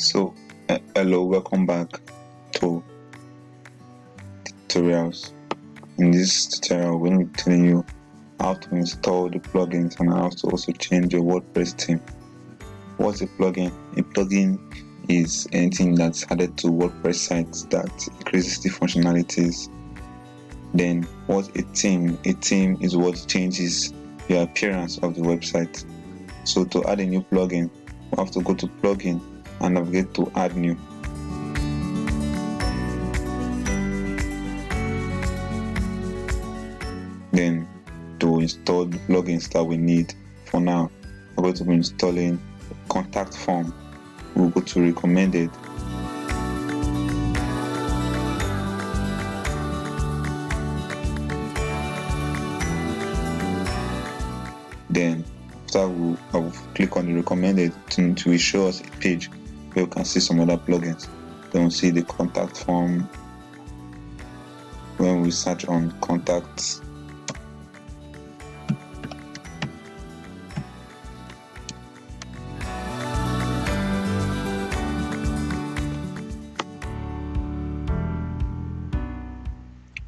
So hello, welcome back to tutorials. In this tutorial, we're going to be telling you how to install the plugins and how to also change your WordPress theme. What's a plugin? A plugin is anything that's added to WordPress sites that increases the functionalities. Then what's a theme? A theme is what changes the appearance of the website. So to add a new plugin, we have to go to plugin and navigate to add new. Then to install the plugins that we need, for now we're going to be installing contact form. We'll go to recommended. Then after I'll click on the recommended to show us a page where we can see some other plugins. Then we'll see the contact form. When we search on contacts,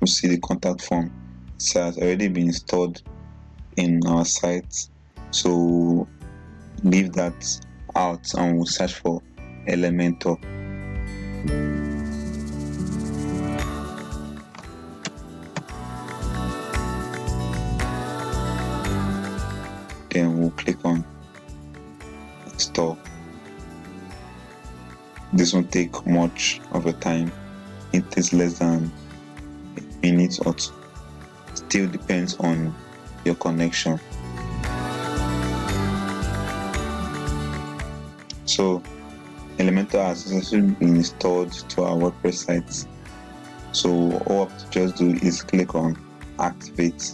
we'll see the contact form. It has already been installed in our site, so leave that out and we'll search for Elementor. Then we'll click on install. This won't take much of a time. It takes less than a minute or two. Still depends on your connection. So Elementor has successfully been installed to our WordPress site. So all we have to just do is click on activate.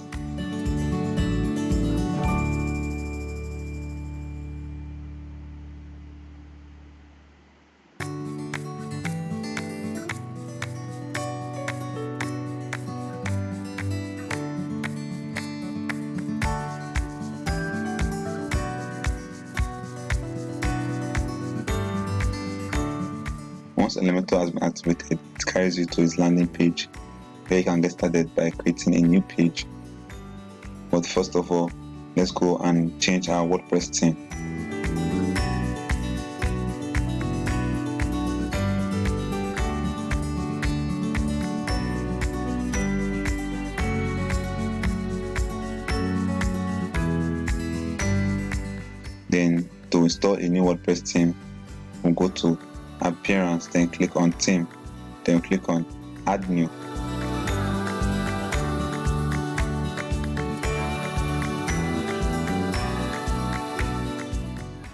Once Elementor has been activated, it carries you to its landing page where you can get started by creating a new page. But first of all, let's go and change our WordPress theme. Then to install a new WordPress theme, we'll go to appearance, then click on theme, then click on add new.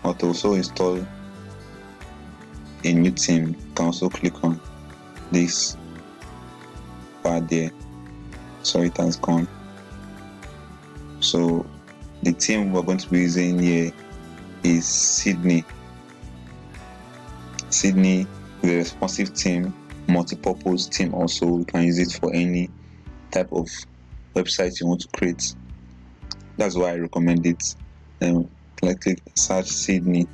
Or to also install a new theme, you can also click on this bar there. So it has gone. So the theme we're going to be using here is Sydney. Sydney is a responsive theme, multi-purpose theme also. You can use it for any type of website you want to create. That's why I recommend it. Then click search Sydney.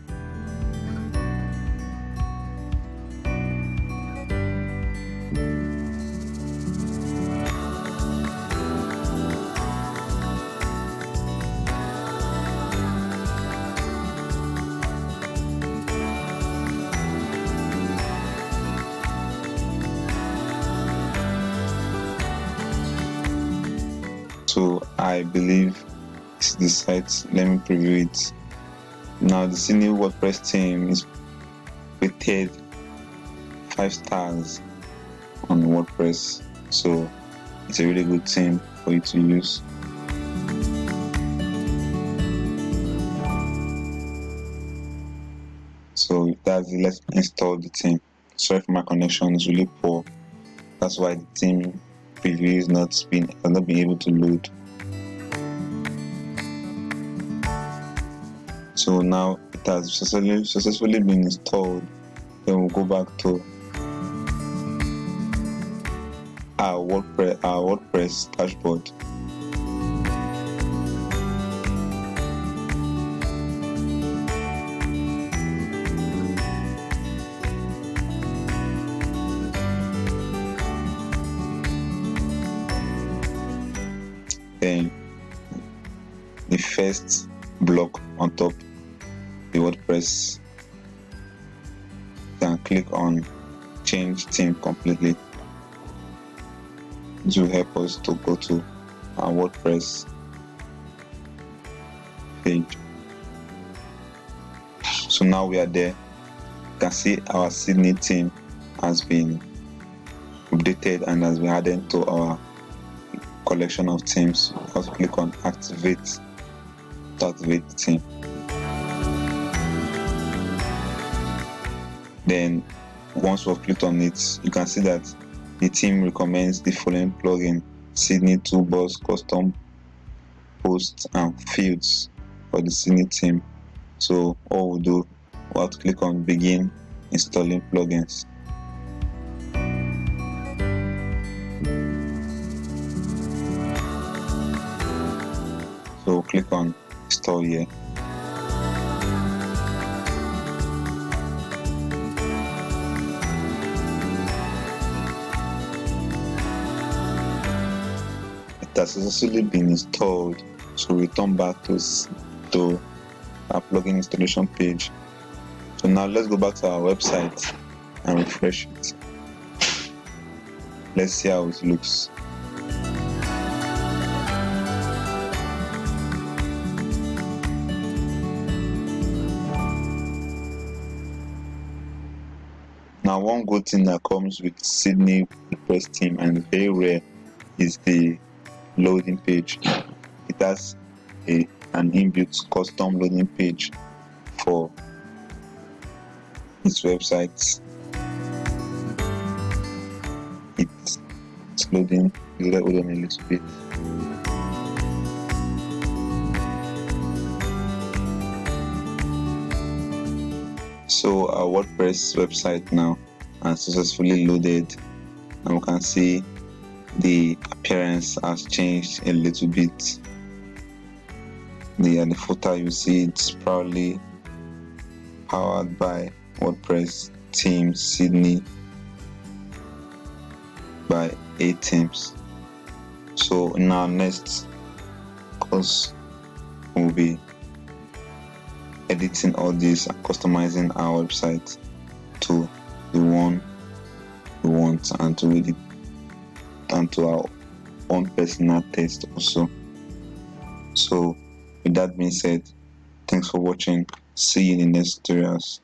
So I believe it's the site. Let me preview it. Now the Sydney WordPress theme is rated 5 stars on WordPress, so it's a really good theme for you to use. So that's it. Let's install the theme. Sorry for my connection, is really poor. That's why the theme preview has not been able to load. So now it has successfully been installed. Then we'll go back to our WordPress dashboard. Then the first block on top the WordPress, you can click on change theme completely. This will help us to go to our WordPress page. So now we are there. You can see our Sydney theme has been updated and has been added to our collection of themes. Just click on activate to activate the theme. Then once we've clicked on it, you can see that the theme recommends the following plugin: Sydney Toolbox Custom Posts and Fields for the Sydney theme. So all we'll do, we'll have to click on begin installing plugins. So click on install here. It has successfully been installed, so return back to our plugin installation page. So now let's go back to our website and refresh it. Let's see how it looks. Now, one good thing that comes with Sydney WordPress theme, and very rare, is the loading page. It has an inbuilt custom loading page for its website. It's loading. Hold on a little bit. So our WordPress website now has successfully loaded, and we can see the appearance has changed a little bit. The footer, you see it's proudly powered by WordPress Themes Sydney by 8 themes. So in our next course, we'll be editing all this and customizing our website to the one we want, and to read it and to our own personal taste also. So with that being said, thanks for watching. See you in the next tutorials.